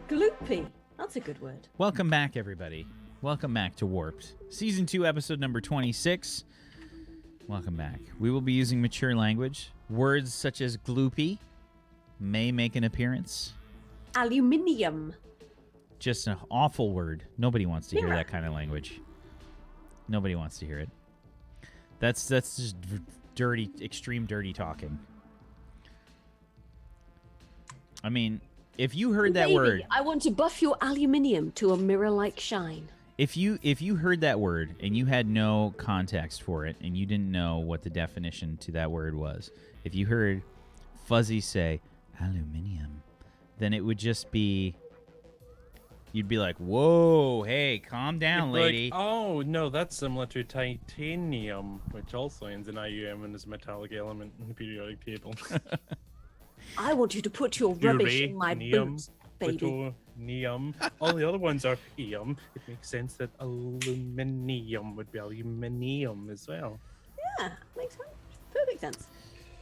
Gloopy. That's a good word. Welcome back, everybody. Welcome back to Warped. Season 2, episode number 26. Welcome back. We will be using mature language. Words such as gloopy may make an appearance. Aluminium. Just an awful word. Nobody wants to hear that kind of language. Nobody wants to hear it. That's just dirty, extreme dirty talking. I mean, if you heard that word... I want to buff your aluminium to a mirror-like shine. If you heard that word and you had no context for it and you didn't know what the definition to that word was, if you heard Fuzzy say aluminium, then it would just be... You'd be like, whoa, hey, calm down, lady. Like, oh, no, that's similar to titanium, which also ends in IUM and is a metallic element in the periodic table. I want you to put your rubbish in my boots, baby. Plutonium. All the other ones are ium. It makes sense that aluminium would be aluminium as well. Yeah, makes sense. Perfect sense.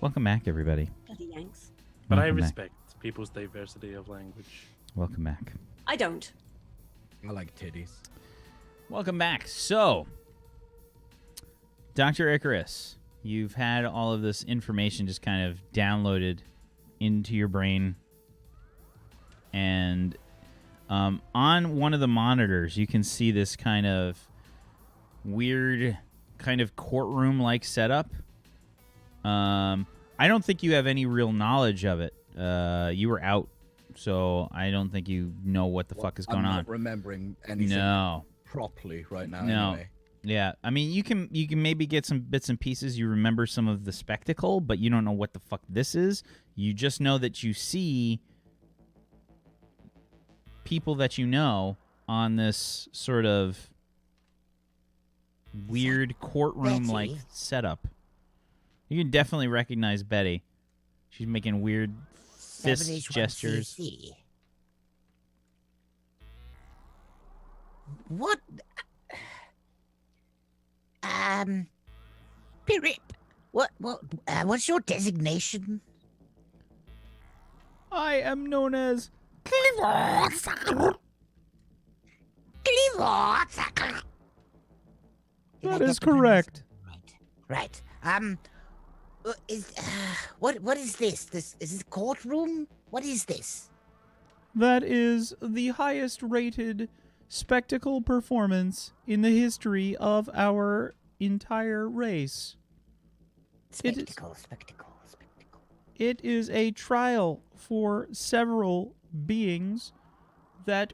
Welcome back, everybody. Bloody Yanks. But I Welcome back. respect people's diversity of language. Welcome back. I don't. I like titties. Welcome back. So, Dr. Icarus, you've had all of this information just kind of downloaded into your brain. And on one of the monitors, you can see this kind of weird kind of courtroom-like setup. I don't think you have any real knowledge of it. You were out, so I don't think you know what the fuck is going I'm on. not remembering anything properly right now. No. Anyway. Yeah, I mean, you can maybe get some bits and pieces. You remember some of the spectacle, but you don't know what the fuck this is. You just know that you see people that you know on this sort of weird courtroom-like setup. You can definitely recognize Betty. She's making weird fist gestures. What? Pyrrylp, what's your designation? I am known as... That is correct. Right. What is this? Is this courtroom? What is this? That is the highest rated spectacle performance in the history of our entire race. Spectacle. It is a trial for several beings that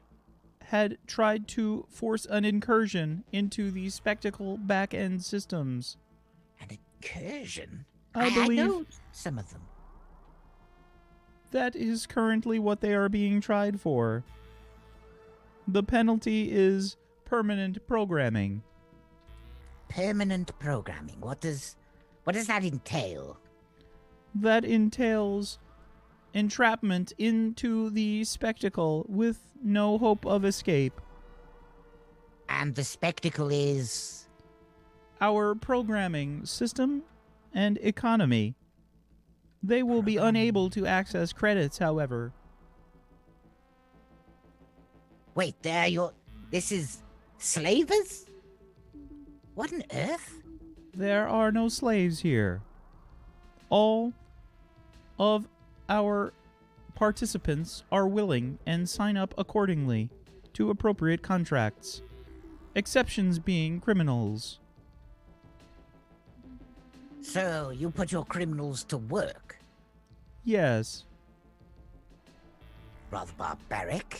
had tried to force an incursion into the spectacle back-end systems. An incursion? I believe I know some of them. That is currently what they are being tried for. The penalty is permanent programming. Permanent programming. What does that entail? That entails entrapment into the spectacle with no hope of escape. And the spectacle is... Our programming system and economy. They will be unable to access credits, however. Wait, this is slavers? What on earth? There are no slaves here. All of our participants are willing and sign up accordingly to appropriate contracts, exceptions being criminals. So, you put your criminals to work? Yes. Rather barbaric.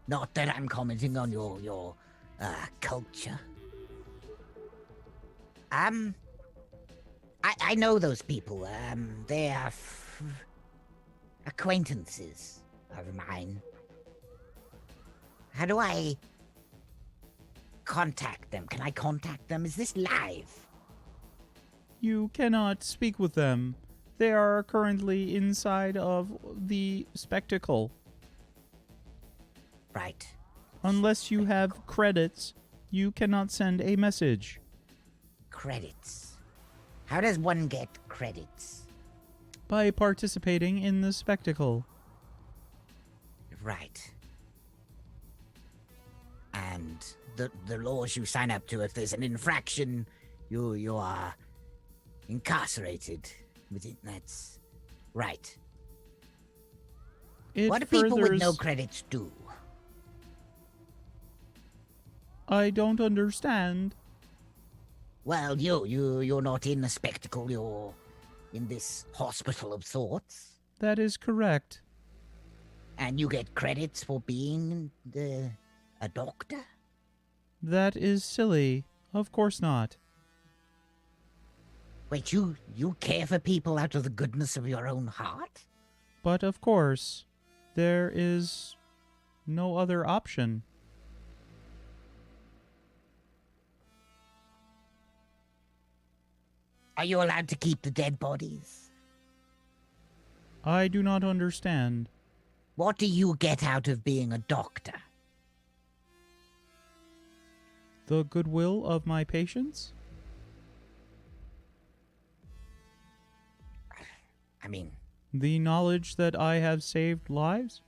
Not that I'm commenting on your culture. I know those people. They are acquaintances of mine. How do I contact them? Can I contact them? Is this live? You cannot speak with them. They are currently inside of the spectacle. Right. Unless you have credits, you cannot send a message. Credits. How does one get credits? By participating in the spectacle. Right. and the laws you sign up to. If there's an infraction, you are incarcerated. That's right. It What do people with no furthers- credits do? I don't understand. Well, you're not in a spectacle. You're in this hospital of sorts, That is correct. and you get credits for being a doctor. That is silly. Of course not. Wait, you care for people out of the goodness of your own heart? But of course, there is no other option. Are you allowed to keep the dead bodies? I do not understand. What do you get out of being a doctor? The goodwill of my patients? I mean, The knowledge that I have saved lives?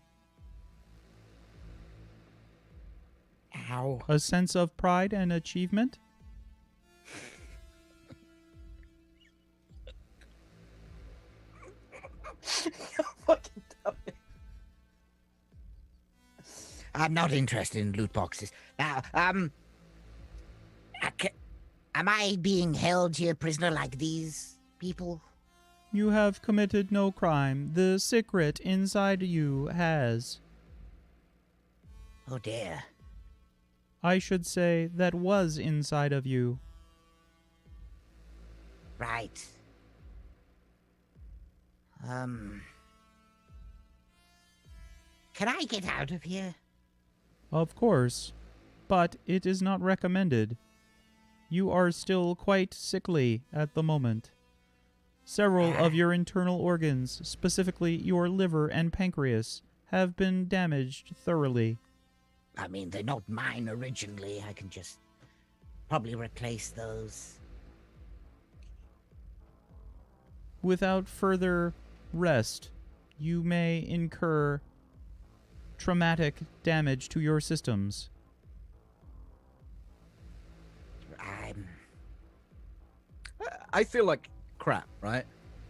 how? A sense of pride and achievement? Fucking tell me. I'm not interested in loot boxes. Now, am I being held here prisoner like these people? You have committed no crime. The secret inside you has. Oh dear. I should say that was inside of you. Right. Can I get out of here? Of course. But it is not recommended. You are still quite sickly at the moment. Several of your internal organs, specifically your liver and pancreas, have been damaged thoroughly. I mean, they're not mine originally. I can just probably replace those. Without further rest, you may incur traumatic damage to your systems. I feel like crap, right?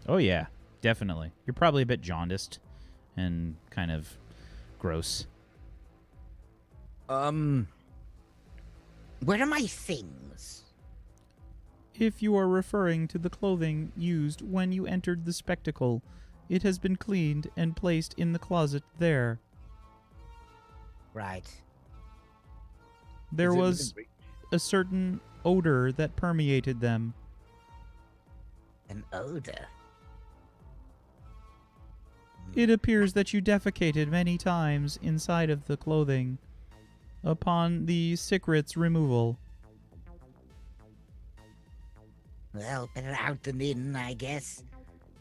Oh yeah, definitely. You're probably a bit jaundiced and kind of gross. Where are my things? If you are referring to the clothing used when you entered the spectacle, it has been cleaned and placed in the closet there. Right. There Is it was within reach? a certain odor that permeated them. An odor. It appears that you defecated many times inside of the clothing upon the secret's removal. Well, better out than in, I guess.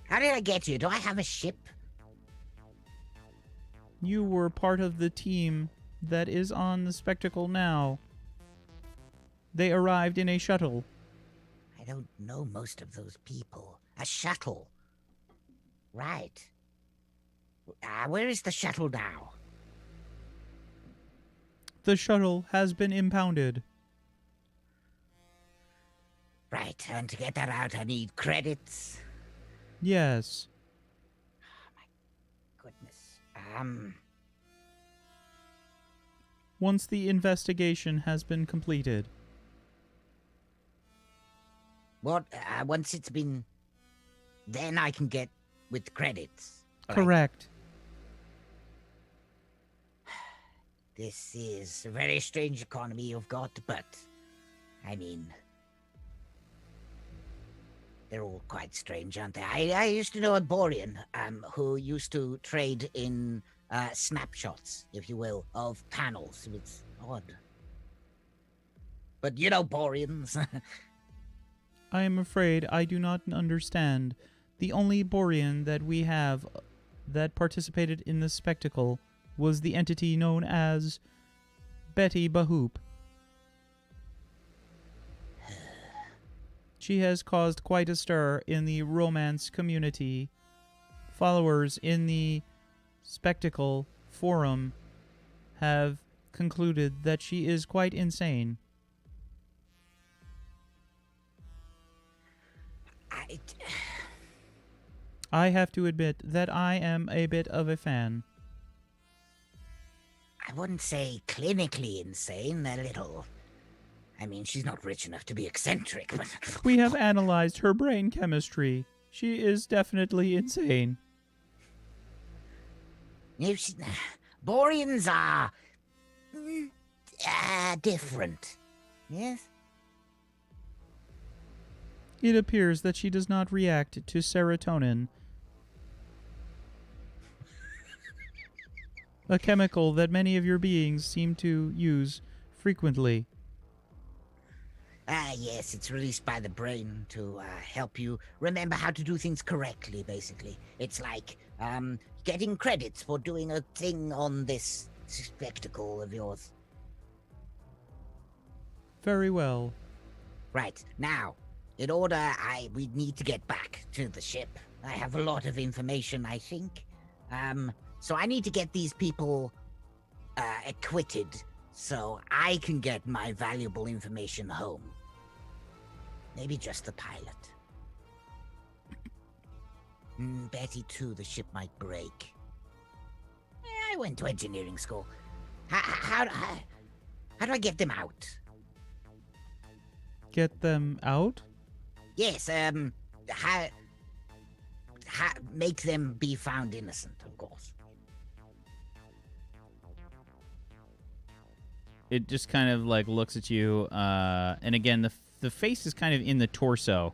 How did I get here? Do I have a ship? You were part of the team that is on the spectacle now. They arrived in a shuttle. I don't know most of those people. A shuttle. Right. Where is the shuttle now? The shuttle has been impounded. Right, and to get that out, I need credits. Yes. Goodness. Once the investigation has been completed. What? Once it's been... Then I can get with credits. Right. Correct. This is a very strange economy you've got, but... I mean... They're all quite strange, aren't they? I used to know a B.R.A.I.N, who used to trade in snapshots, if you will, of panels. It's odd. But you know B.R.A.I.Ns. I am afraid I do not understand. The only B.R.A.I.N that we have that participated in the spectacle was the entity known as Betty Bahoop. She has caused quite a stir in the romance community. Followers in the spectacle forum have concluded that she is quite insane. I have to admit that I am a bit of a fan. I wouldn't say clinically insane, a little. I mean, she's not rich enough to be eccentric, but... We have analyzed her brain chemistry. She is definitely insane. Boreans are... different. Yes? It appears that she does not react to serotonin, a chemical that many of your beings seem to use frequently. Yes, it's released by the brain to help you remember how to do things correctly, basically. It's like getting credits for doing a thing on this spectacle of yours. Very well. Right, now, in order, we need to get back to the ship. I have a lot of information, I think. So I need to get these people acquitted so I can get my valuable information home. Maybe just the pilot. Betty, too, the ship might break. I went to engineering school. How do I get them out? Get them out? Yes, make them be found innocent, of course. It just kind of like looks at you, and again, the face is kind of in the torso,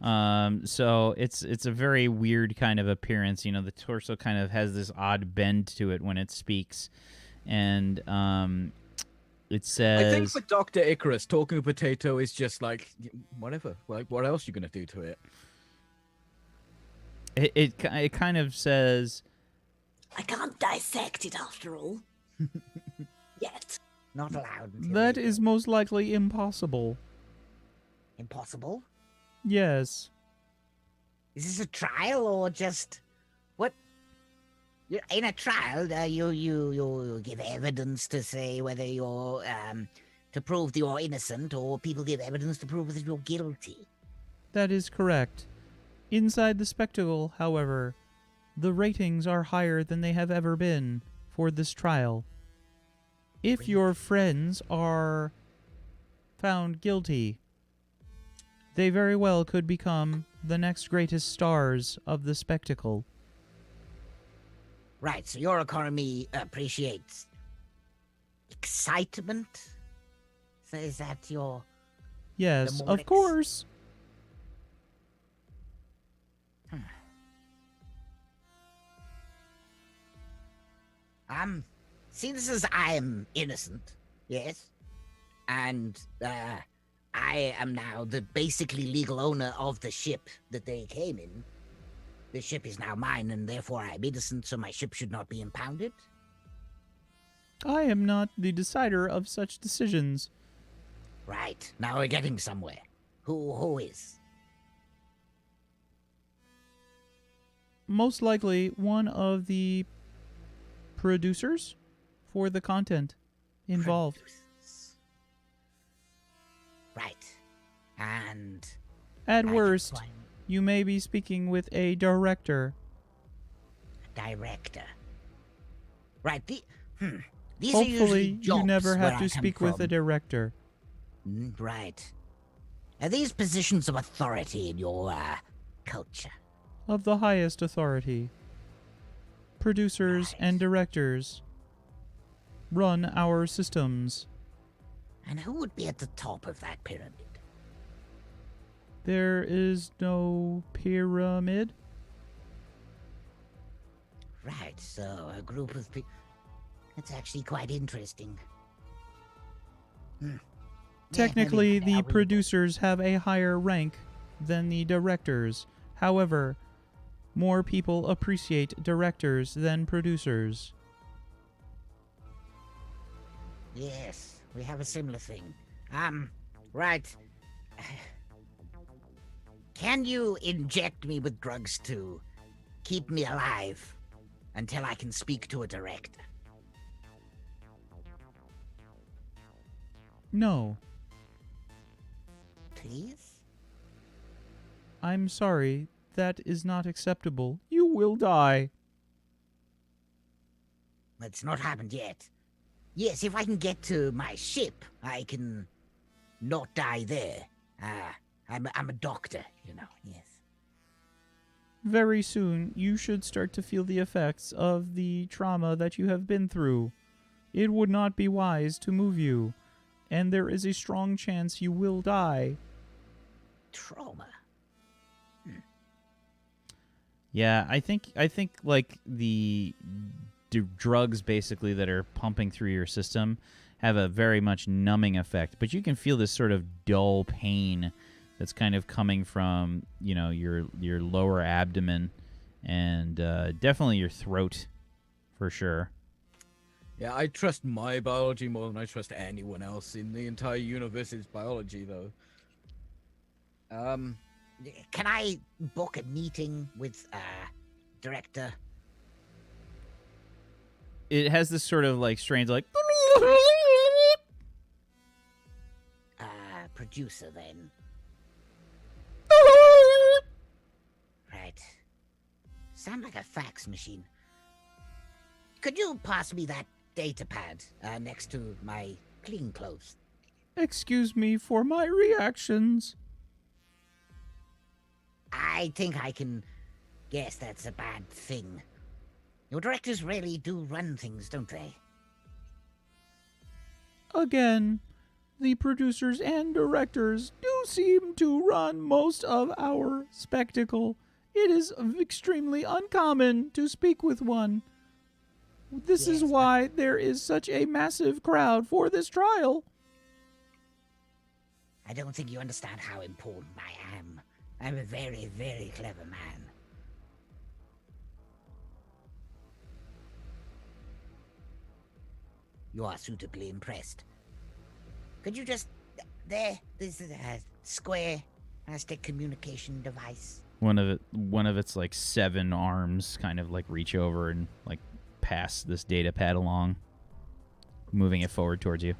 so it's a very weird kind of appearance. You know, the torso kind of has this odd bend to it when it speaks, and it says... I think for Dr. Icarus, talking a potato is just like, whatever. Like, what else are you going to do to it? It kind of says... I can't dissect it after all. Yet. Not allowed. That is most likely impossible. Impossible? Yes. Is this a trial or just... What? In a trial, you give evidence to say whether you're... to prove that you're innocent, or people give evidence to prove that you're guilty. That is correct. Inside the spectacle, however, the ratings are higher than they have ever been for this trial. If your friends are found guilty, they very well could become the next greatest stars of the spectacle. Right, so your economy appreciates excitement? So is that your... Yes, of course. Since as I am innocent, yes, and I am now the basically legal owner of the ship that they came in, the ship is now mine, and therefore I am innocent, so my ship should not be impounded. I am not the decider of such decisions. Right, now we're getting somewhere. Who is? Most likely one of the producers for the content involved. Producers. Right. And... At worst, you may be speaking with a director. Director. Right, these are Hopefully, usually jobs you never where have I to come speak with from. a director. Right. Are these positions of authority in your culture? Of the highest authority. Producers and directors run our systems. And who would be at the top of that pyramid? There is no pyramid. Right, so a group of people... That's actually quite interesting. Technically, Yeah, maybe the I'll read it. producers have a higher rank than the directors. However, more people appreciate directors than producers. Yes, we have a similar thing. Right. Can you inject me with drugs to keep me alive until I can speak to a director? No, Please? I'm sorry. That is not acceptable. You will die. It's not happened yet. Yes, if I can get to my ship, I can not die there. I'm a doctor, you know, yes. Very soon, you should start to feel the effects of the trauma that you have been through. It would not be wise to move you, and there is a strong chance you will die. Trauma? Yeah, I think like the drugs basically that are pumping through your system have a very much numbing effect, but you can feel this sort of dull pain that's kind of coming from, you know, your lower abdomen and definitely your throat for sure. Yeah, I trust my biology more than I trust anyone else in the entire universe's biology, though. Can I book a meeting with director? It has this sort of like strange like Producer then. Right. Sound like a fax machine. Could you pass me that data pad next to my clean clothes? Excuse me for my reactions. I think I can guess that's a bad thing. Your directors really do run things, don't they? Again, the producers and directors do seem to run most of our spectacle. It is extremely uncommon to speak with one. This is Yes, why there is such a massive crowd for this trial. I don't think you understand how important I am. I'm a very, very clever man. You are suitably impressed. Could you just... There, this is a square plastic communication device. One of its like 7 arms kind of like reach over and like pass this data pad along, moving it forward towards you.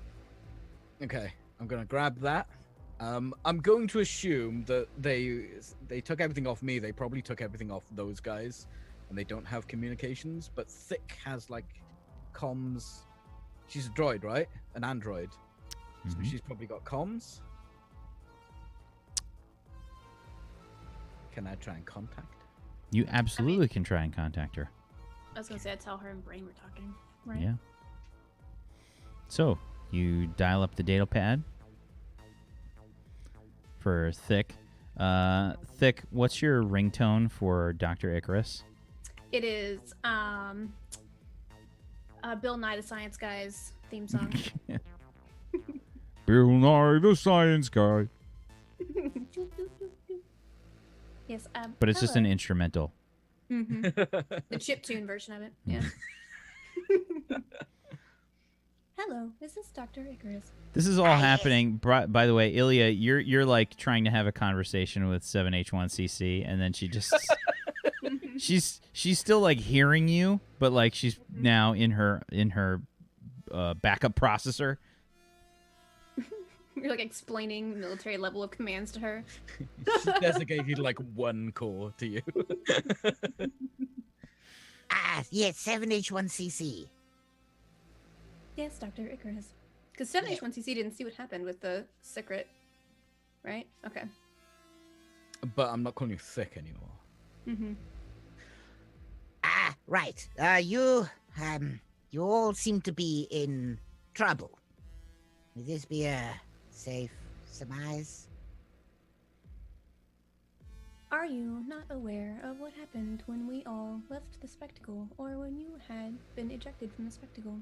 Okay, I'm gonna grab that. I'm going to assume that they took everything off me. They probably took everything off those guys, and they don't have communications. But Thick has like comms. She's a droid, right? An android. So she's probably got comms. Can I try and contact? You absolutely can try and contact her. I was gonna say, I tell her and Brain we're talking, right? Yeah. So you dial up the data pad for Thick. Thick, what's your ringtone for Dr. Icarus? It is Bill Nye the Science Guy's theme song. Bill Nye the Science Guy. Yes, But it's just an hello. instrumental. Mm-hmm. The chiptune version of it. Yeah. Hello, is this Dr. Icarus? This is all happening. By the way, Ilya, you're like trying to have a conversation with 7H1CC, and then she just she's still like hearing you, but like she's now in her backup processor. You're like explaining military level of commands to her. She's designated like 1 core to you. Yes, 7H1CC. Yes, Dr. Icarus. Because 7H1CC didn't see what happened with the secret, right? Okay. But I'm not calling you Thick anymore. Mm-hmm. Right. You all seem to be in trouble. Would this be a safe surmise? Are you not aware of what happened when we all left the spectacle, or when you had been ejected from the spectacle?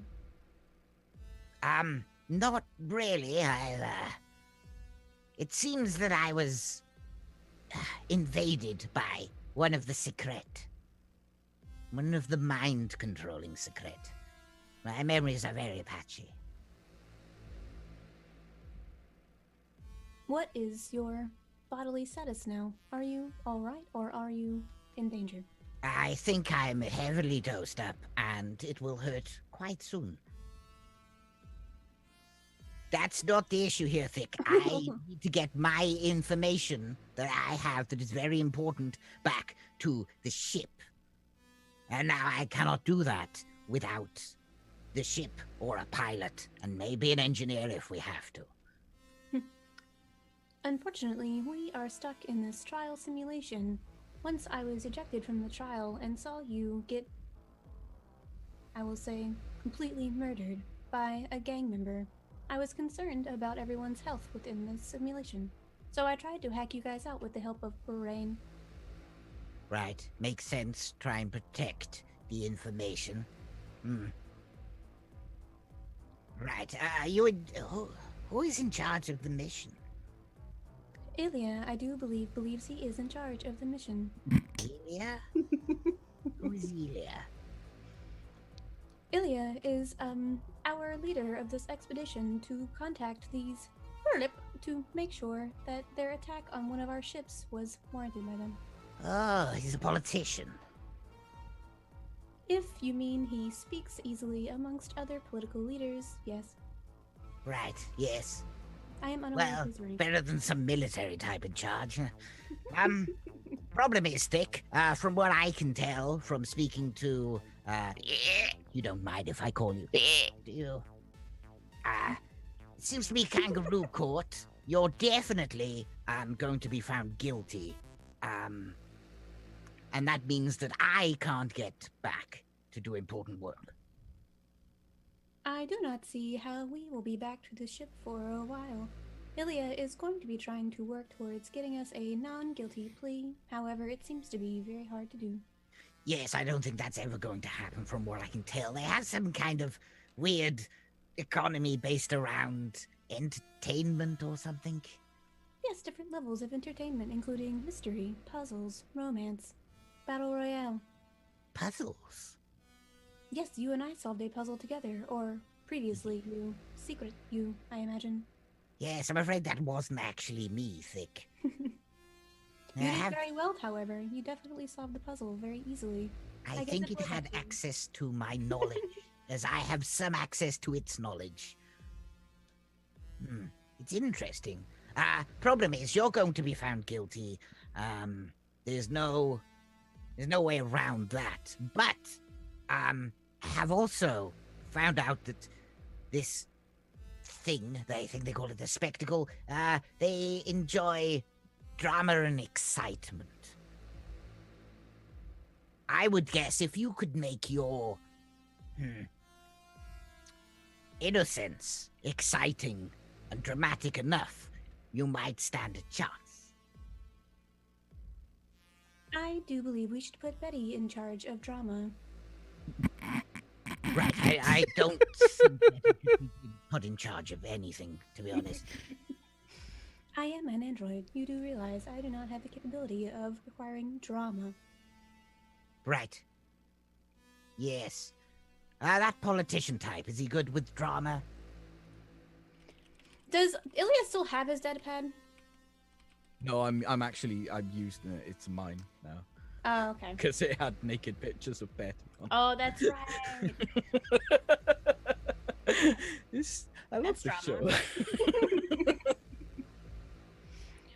Not really. It seems that I was invaded by one of the secret. One of the mind-controlling secret. My memories are very patchy. What is your bodily status now? Are you alright, or are you in danger? I think I'm heavily dosed up, and it will hurt quite soon. That's not the issue here, Thick. I need to get my information that I have that is very important back to the ship. And now I cannot do that without the ship or a pilot, and maybe an engineer if we have to. Unfortunately, we are stuck in this trial simulation. Once I was ejected from the trial and saw you get, I will say, completely murdered by a gang member, I was concerned about everyone's health within this simulation. So I tried to hack you guys out with the help of B.R.A.I.N. Right, makes sense. Try and protect the information. Right, who is in charge of the mission? Ilya, I do believes he is in charge of the mission. Ilya? Who is Ilya? Ilya is, our leader of this expedition to contact these Pyrrylp to make sure that their attack on one of our ships was warranted by them. Oh, he's a politician. If you mean he speaks easily amongst other political leaders, yes. Right, yes. I am unaware Well, of his rank. better than some military type in charge. Problem is, Thick, from what I can tell from speaking to, you don't mind if I call you, do you? It seems to be kangaroo court. You're definitely, going to be found guilty. And that means that I can't get back to do important work. I do not see how we will be back to the ship for a while. Ilya is going to be trying to work towards getting us a non-guilty plea. However, it seems to be very hard to do. Yes, I don't think that's ever going to happen from what I can tell. They have some kind of weird economy based around entertainment or something. Yes, different levels of entertainment, including mystery, puzzles, romance, battle royale. Puzzles? Yes, you and I solved a puzzle together, or previously you. Secret you, I imagine. Yes, I'm afraid that wasn't actually me, Thick. You did very well, however. You definitely solved the puzzle very easily. I think it had access to my knowledge, as I have some access to its knowledge. It's interesting. Problem is, you're going to be found guilty. There's no way around that. But, I have also found out that this thing, I think they call it the spectacle, they enjoy drama and excitement. I would guess if you could make your innocence exciting and dramatic enough, you might stand a chance. I do believe we should put Betty in charge of drama. Right, I don't think that it should be put in charge of anything, to be honest. I am an android. You do realize I do not have the capability of requiring drama. Right. Yes. That politician type, is he good with drama? Does Ilya still have his deadpan? No, I'm using it. It's mine now. Oh, okay. Because it had naked pictures of Betty on. Oh, that's right. I love That's the show. drama.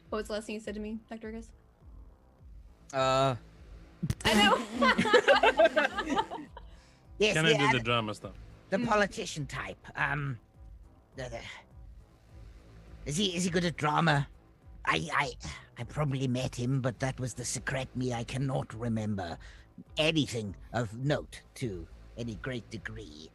What was the last thing you said to me, Dr. Argus? Uh, I know. Yes, Can I do the drama stuff? the politician type. Is he good at drama? I probably met him, but that was the secret me. I cannot remember anything of note to any great degree.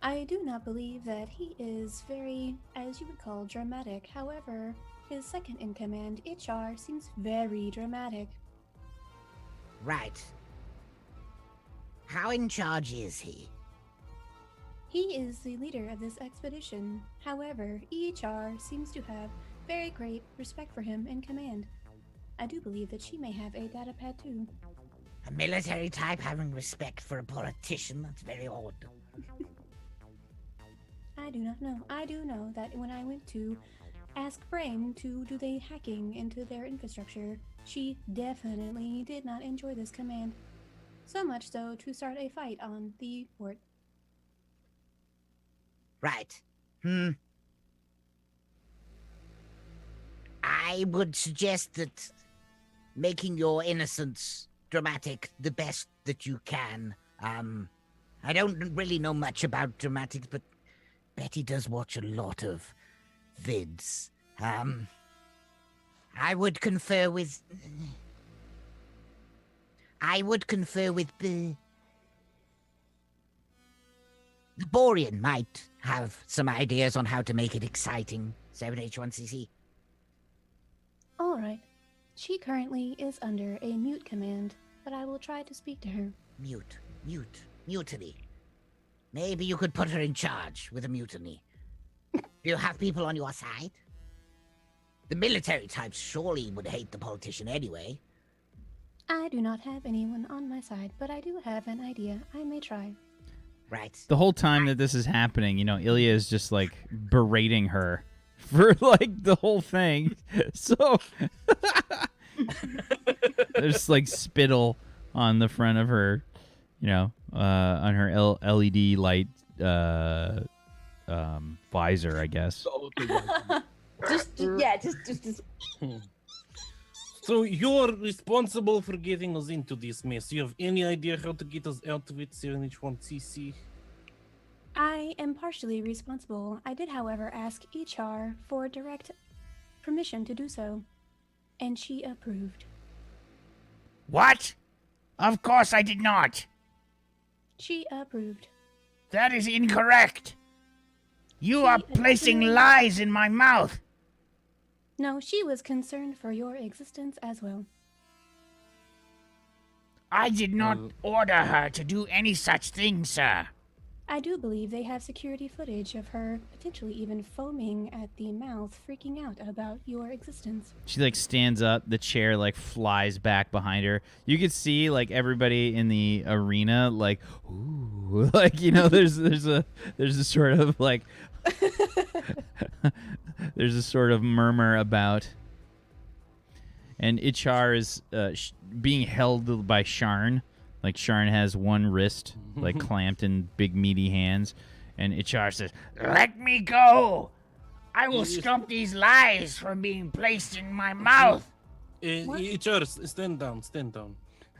I do not believe that he is very, as you would call, dramatic. However, his second in command, HR, seems very dramatic. Right. How in charge is he? He is the leader of this expedition. However, EHR seems to have very great respect for him in command. I do believe that she may have a data pad too. A military type having respect for a politician? That's very odd. I do not know. I do know that when I went to ask B.R.A.I.N to do the hacking into their infrastructure, she definitely did not enjoy this command. So much so to start a fight on the port. Right. I would suggest that making your innocence dramatic the best that you can. I don't really know much about dramatics, but Betty does watch a lot of vids. I would confer with the B.R.A.I.N might have some ideas on how to make it exciting. 7H1CC. All right. She currently is under a mute command, but I will try to speak to her. Mutiny. Maybe you could put her in charge with a mutiny. Do you have people on your side? The military types surely would hate the politician anyway. I do not have anyone on my side, but I do have an idea. I may try. Right. The whole time that this is happening, Ilya is just like berating her for like the whole thing. So there's like spittle on the front of her, on her LED light visor, I guess. just. So you're responsible for getting us into this mess. Do you have any idea how to get us out of it, 7H1CC? I am partially responsible. I did, however, ask HR for direct permission to do so, and she approved. What? Of course I did not. She approved. That is incorrect. You are placing additionally- lies in my mouth. No, she was concerned for your existence as well. I did not order her to do any such thing, sir. I do believe they have security footage of her potentially even foaming at the mouth, freaking out about your existence. She like stands up, the chair like flies back behind her. You could see like everybody in the arena like, ooh, like there's a sort of like there's a sort of murmur about. And Ichar is being held by Sharn. Like Sharn has one wrist like clamped in big meaty hands, and Ichar says, Let me go. I will stop these lies from being placed in my mouth. HR, stand down.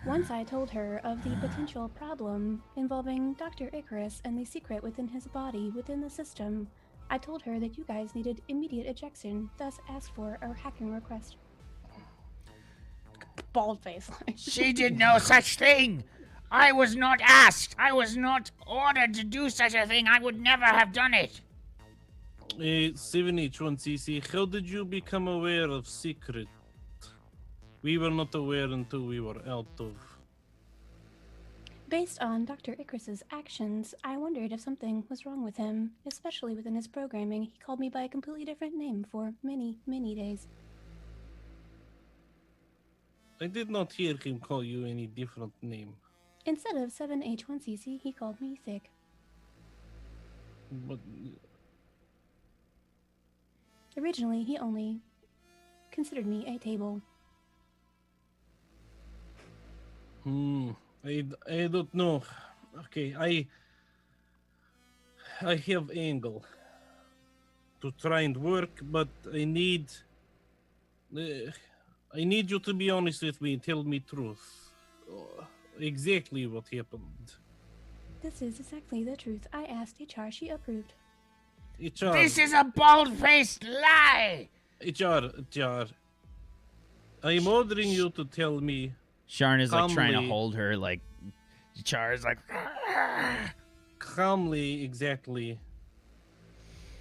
Once I told her of the potential problem involving Dr. Icarus and the secret within his body within the system, I told her that you guys needed immediate ejection, thus asked for a hacking request. Bald face. She did no such thing. I was not asked. I was not ordered to do such a thing. I would never have done it. 7H1CC, how did you become aware of secret? We were not aware until we were out of... Based on Dr. Icarus's actions, I wondered if something was wrong with him, especially within his programming. He called me by a completely different name for many, many days. I did not hear him call you any different name. Instead of 7H1CC, he called me Thick. But Originally, he only considered me a table. I don't know. Okay, I have angle to try and work, but I need you to be honest with me and tell me truth. Exactly what happened. This is exactly the truth. I asked HR, she approved. HR, This is a bald-faced lie. HR. I am ordering you to tell me. Sharn is like trying to Calmly. hold her, like Char is like, Calmly, exactly.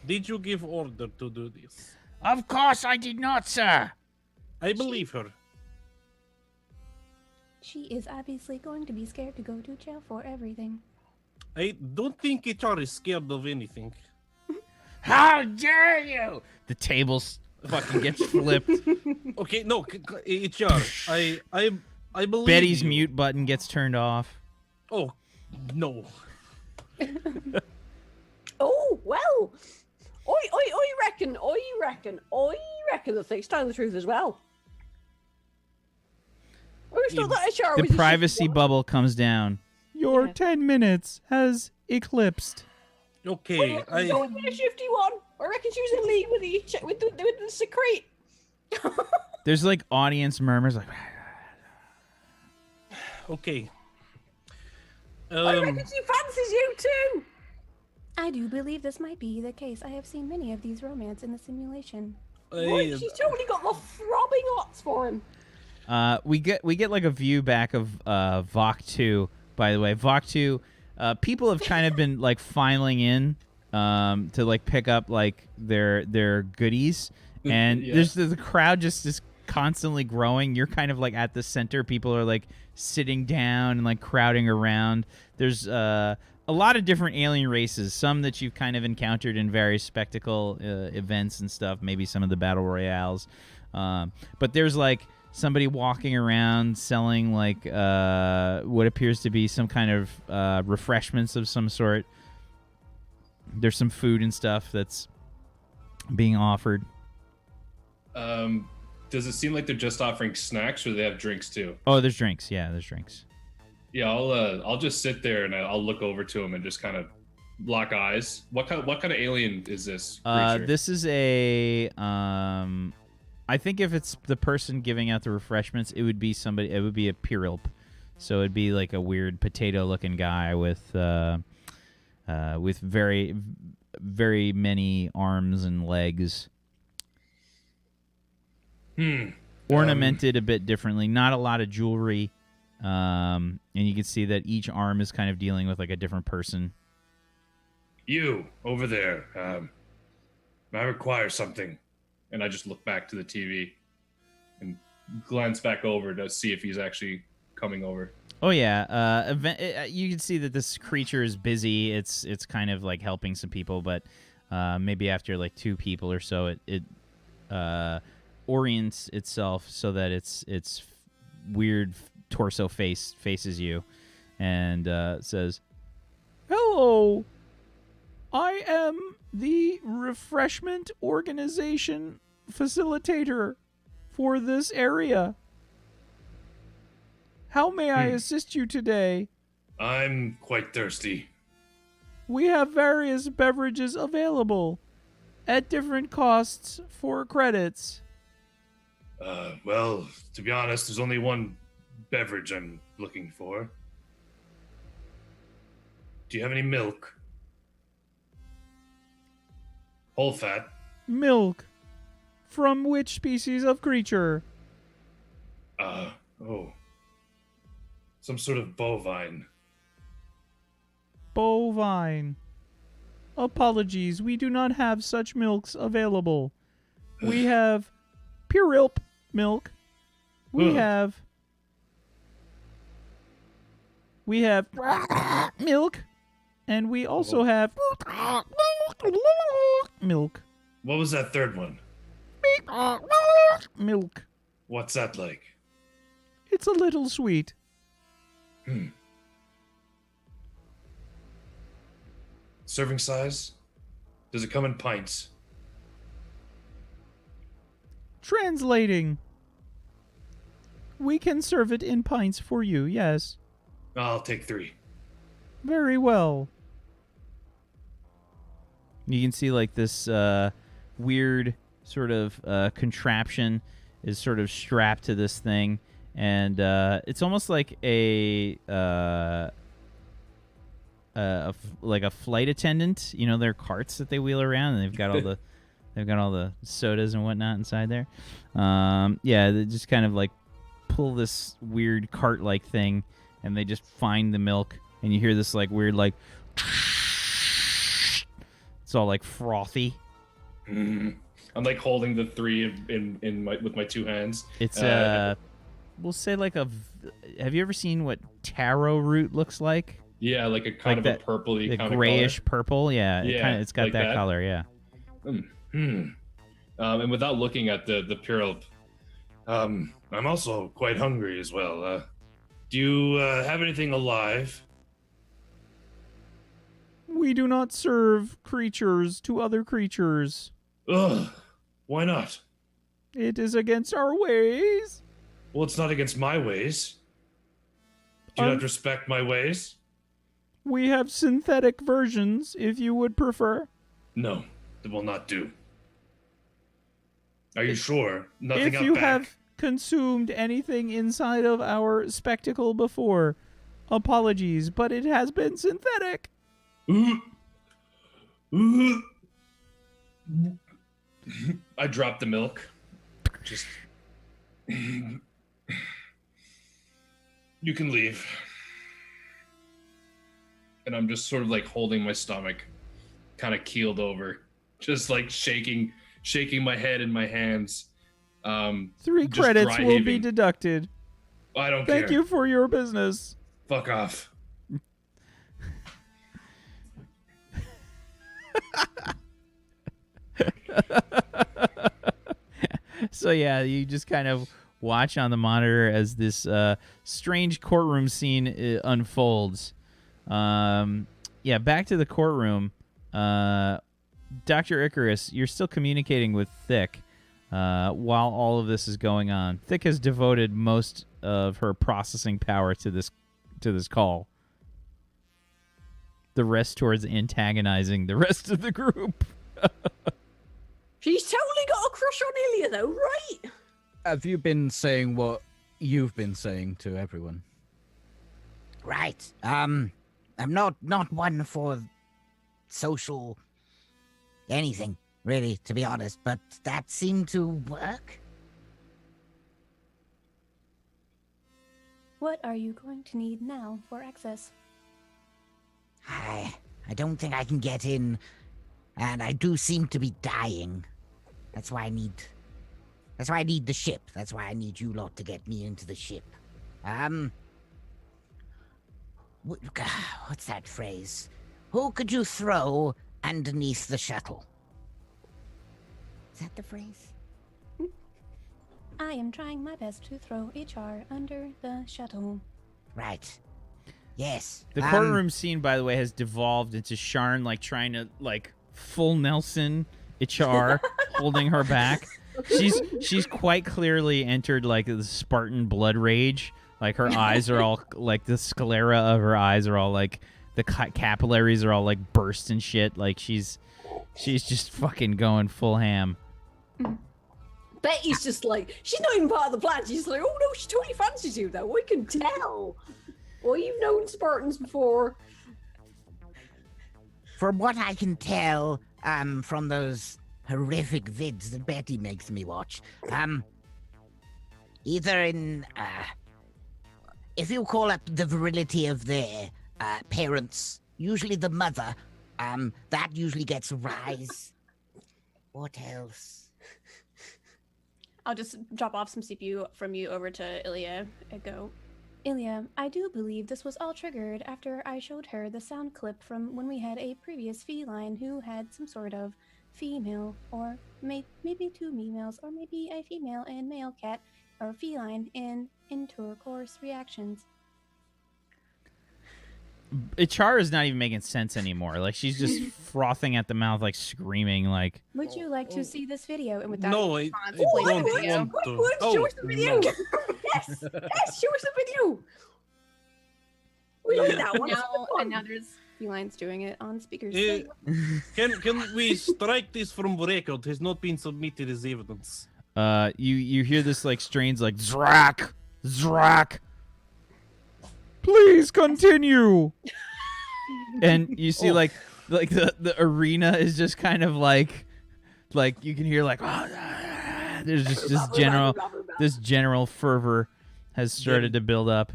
Did you give order to do this? Of course I did not, sir. I believe her. She is obviously going to be scared to go to jail for everything. I don't think HR is scared of anything. How dare you? the tables fucking gets flipped. Okay, no, HR. I believe Betty's you. mute button gets turned off. Oh, no. Oh, well. I reckon that Thick's telling the truth as well. I always thought that HR The was a privacy shit- bubble comes down. Your Yeah. 10 minutes has eclipsed. Okay, I reckon a shifty one. I reckon she was in league with the secret. There's like audience murmurs like Okay. I reckon she fancies you too. I do believe this might be the case. I have seen many of these romance in the simulation. Right, she's totally got the throbbing hots for him. we get like a view back of Vok 2, by the way. Vok 2, people have kind of been like filing in to like pick up like their goodies, and there's the crowd just is constantly growing. You're kind of like at the center. People are like sitting down and like crowding around. There's a lot of different alien races, some that you've kind of encountered in various spectacle events and stuff, maybe some of the battle royales, but there's like somebody walking around selling like what appears to be some kind of refreshments of some sort. There's some food and stuff that's being offered. Does it seem like they're just offering snacks, or they have drinks too? Oh, there's drinks. Yeah, there's drinks. Yeah, I'll just sit there and I'll look over to him and just kind of lock eyes. What kind of alien is this creature? This is a I think if it's the person giving out the refreshments, it would be somebody. It would be a Pyrrylp, so it'd be like a weird potato-looking guy with very, very many arms and legs. Ornamented a bit differently. Not a lot of jewelry, and you can see that each arm is kind of dealing with like a different person. You over there. I require something. And I just look back to the TV and glance back over to see if he's actually coming over. Oh yeah, you can see that this creature is busy. It's kind of like helping some people, but maybe after like 2 people or so, it orients itself so that its weird torso faces you, and says, "Hello, I am the refreshment organization facilitator for this area. How may I assist you today?" I'm quite thirsty. We have various beverages available at different costs for credits. Well, to be honest, there's only one beverage I'm looking for. Do you have any milk? Whole fat. Milk. From which species of creature? Some sort of bovine. Bovine. Apologies, we do not have such milks available. We have Pyrrylp milk. We have milk, and we also have milk. What was that third one? Milk. What's that like? It's a little sweet. Serving size? Does it come in pints? Translating. We can serve it in pints for you, yes. I'll take 3. Very well. You can see like this weird sort of contraption is sort of strapped to this thing, and it's almost like a flight attendant. You know, their carts that they wheel around, and they've got all the sodas and whatnot inside there. Yeah, they just kind of like pull this weird cart-like thing, and they just find the milk, and you hear this like weird like. It's all like frothy. I'm like holding the 3 with my 2 hands. It's we'll say like a. Have you ever seen what taro root looks like? Yeah, like a kind of a purpley, the kind of grayish color. Purple. Yeah, Yeah, it's got like that that. color. Yeah. And without looking at the Pyrrylp, I'm also quite hungry as well. Do you have anything alive? We do not serve creatures to other creatures. Ugh, why not? It is against our ways. Well, it's not against my ways. Do you not respect my ways? We have synthetic versions, if you would prefer. No, that will not do. Are you sure? Nothing If up you back? have consumed anything inside of our spectacle before, apologies, but it has been synthetic. I dropped the milk. Just. You can leave. And I'm just sort of like holding my stomach, kind of keeled over, just like shaking my head in my hands. 3 just credits dry will be heaving. deducted. I don't care. Thank you for your business. Fuck off. So yeah, you just kind of watch on the monitor as this strange courtroom scene unfolds. Yeah, back to the courtroom. Dr. Icarus, you're still communicating with Thick while all of this is going on. Thick has devoted most of her processing power to this call. The rest towards antagonizing the rest of the group. She's totally got a crush on Ilya, though, right? Have you been saying what you've been saying to everyone? Right. I'm not one for social anything, really, to be honest, but that seemed to work. What are you going to need now for access? I don't think I can get in, and I do seem to be dying. That's why I need the ship. That's why I need you lot to get me into the ship. What's that phrase? Who could you throw underneath the shuttle? Is that the phrase? I am trying my best to throw HR under the shuttle. Right. Yes. The courtroom scene, by the way, has devolved into Sharn like trying to like full Nelson HR holding her back. She's quite clearly entered like the Spartan blood rage. Like her eyes are all like the sclera of her eyes are all like the capillaries are all like burst and shit. Like she's just fucking going full ham. Betty's just like, she's not even part of the plan. She's like, oh no, she totally fancies you though. I can tell. Well, you've known Spartans before. From what I can tell, from those horrific vids that Betty makes me watch, either in, if you call up the virility of their parents, usually the mother, that usually gets a rise. What else? I'll just drop off some CPU from you over to Ilya and go, Ilya, I do believe this was all triggered after I showed her the sound clip from when we had a previous feline who had some sort of female, or maybe 2 females, or maybe a female and male cat, or feline in intercourse reactions. HR is not even making sense anymore. Like she's just frothing at the mouth, like screaming, like. Would you like to see this video? And without No, any I response, don't play the want video. to. Show us the video. no. Yes, show us the video. We need that one. And now there's felines doing it on speakers. Eh, Can we strike this from record? Has not been submitted as evidence. You hear this like strains like Zrak. Please continue. And you see like the arena is just kind of like you can hear like there's just this general fervor has started to build up.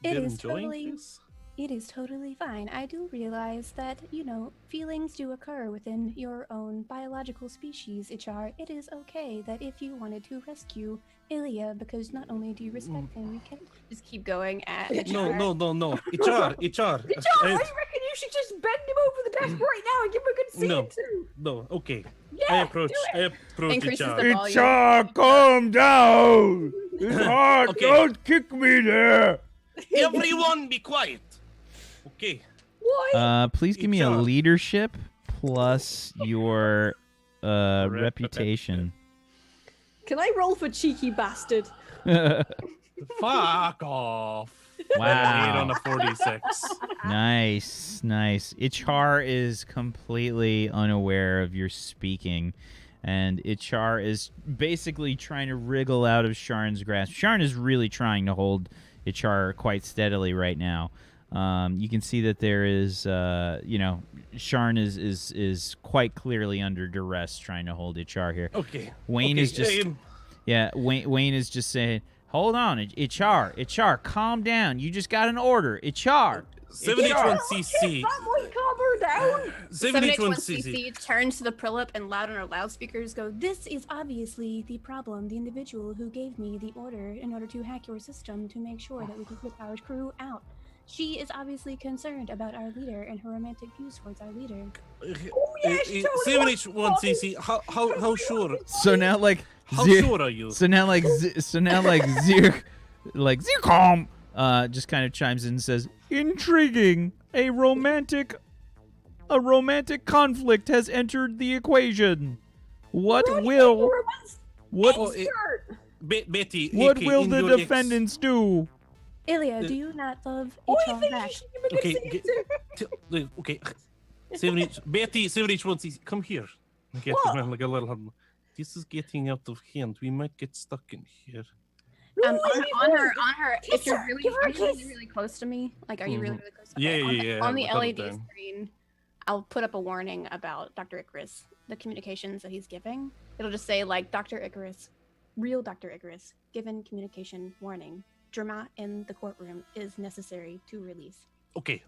It You're is enjoying totally this? It is totally fine. I do realize that, feelings do occur within your own biological species, HR. It is okay that if you wanted to rescue Ilya, because not only do you respect him, you can just keep going at HR. No. HR. I reckon you should just bend him over the desk right now and give him a good scene No. too. No, okay. Yeah, I approach Increases HR. the volume. HR, calm down. It's hard. Okay. Don't kick me there. Everyone be quiet. Okay. Why? Please give me a HR. leadership plus your reputation. Can I roll for cheeky bastard? Fuck off. 8 on Wow. a 46. Nice. HR is completely unaware of your speaking And Ichar is basically trying to wriggle out of Sharn's grasp. Sharn is really trying to hold Ichar quite steadily right now. You can see that there is, Sharn is quite clearly under duress trying to hold Ichar here. Okay. Wayne is just, Wayne is just saying, hold on, Ichar, calm down. You just got an order, Ichar. 7H1CC. That might calm her down. 7H1CC. turns to the Pyrrylp and loud on our loudspeakers go, "This is obviously the problem, the individual who gave me the order in order to hack your system to make sure that we can get our crew out. She is obviously concerned about our leader and her romantic views towards our leader." Oh, yes, totally 7H1CC. How sure? So now, like, How sure are you? So now, like, Zir'Cvon'Gh, just kind of chimes in and says, "Intriguing. A romantic conflict has entered the equation. What will Betty? what AK, will in the your defendants do?" Ilya, do you not love Oh, each I other think back? you should give me Okay, the okay. 7H, Betty, 7H1CC, come here. Get What? around like a little hug. This is getting out of hand. We might get stuck in here. On her, if you're her, really, give her a are you really, kiss. really close to me? Like, are you really, really close to Yeah, me? yeah, yeah, On the I'll put it LED down. screen, I'll put up a warning about Dr. Icarus, the communications that he's giving. It'll just say, like, Dr. Icarus, real Dr. Icarus, given communication warning. Drama in the courtroom is necessary to release. Okay.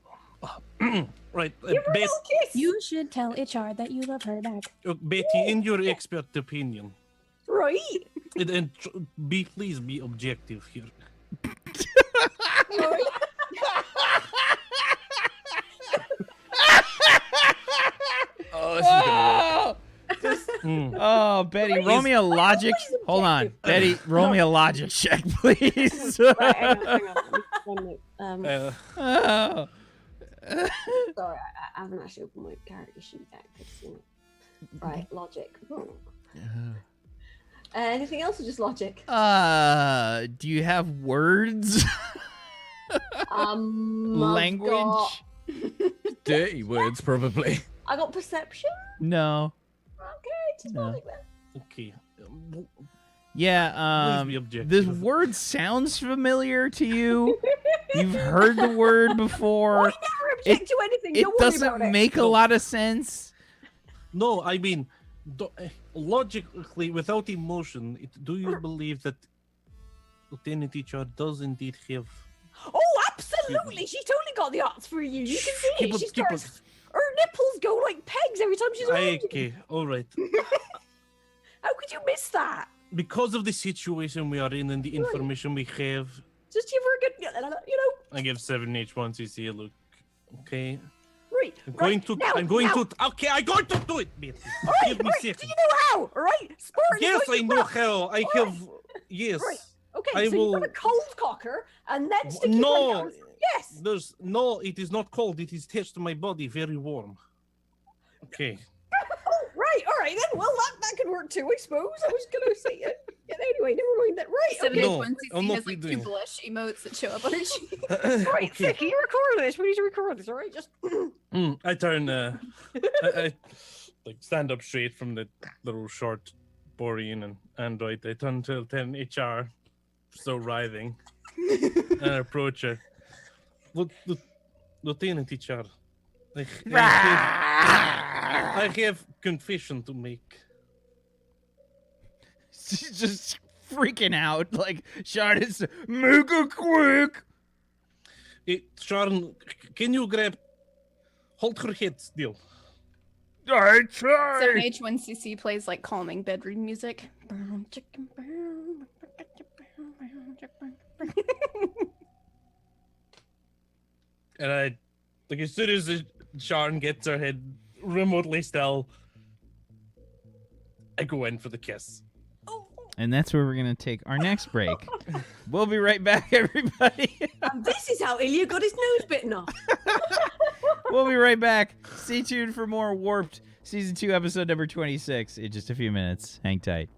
Right. Give her a Betty, little kiss. You should tell Ichar that you love her back. Betty, in your expert opinion, Right. and please be objective here. Right. Oh, this is gonna work. Oh, Betty, roll me a logic. Hold on, Betty, roll me a logic check, please. Right, hang on. One minute. Oh. Sorry, I haven't actually opened my character sheet yet. 'Cause, you know. Right, logic. Anything else or just logic? Do you have words? I've Language? got- Dirty words, probably. I got perception. No. Okay, just No. logic then. Okay. Yeah, Please be objective. this word sounds familiar to you. You've heard the word before. I never object to anything. It Don't worry about doesn't it. make a lot of sense. No, I mean, logically, without emotion, do you believe that Lieutenant Teacher does indeed have? Oh, absolutely. She's totally got the arts for you. You can see Keep it. it- She keep it- starts. Her nipples go like pegs every time she's around you. Okay, all right. How could you miss that? Because of the situation we are in and the information we have, Just give her a good, I give 7H1CC a look. Okay. Right. I'm going to. now, I'm going now. to. Okay, I'm going to do it, Betty. All right, Give me right. a Do second. you know how? All right. Spartan. Yes, I know rough. how. I All have. Yes. Right. Okay. I so will- you're gonna cold cocker and then stick your No. fingers. Yes. There's no. It is not cold. It is touched to my body. Very warm. Okay. Oh, right. All right then. Well, that could work too, I suppose. I was gonna say it. Yeah, anyway, never mind that. Right. Okay. No, 7H1CC I'll not has be like 2 doing it. blush emotes that show up on her cheek. Right. Okay. Can you record this? We need to record this. All right. Just. I turn. I like stand up straight from the little short Borean and android. I turn to 10 HR, still writhing, and I approach her. Lieutenant HR, I have confession to make. She's just freaking out. Like, Shard is mega quick. Sharon, can you hold her head still? I try. 7H1CC plays like calming bedroom music. And I, like, as soon as Sharon gets her head remotely still, I go in for the kiss. And that's where we're going to take our next break. We'll be right back, everybody. And this is how Ilya got his nose bitten off. We'll be right back. Stay tuned for more Warped Season 2, Episode number 26 in just a few minutes. Hang tight.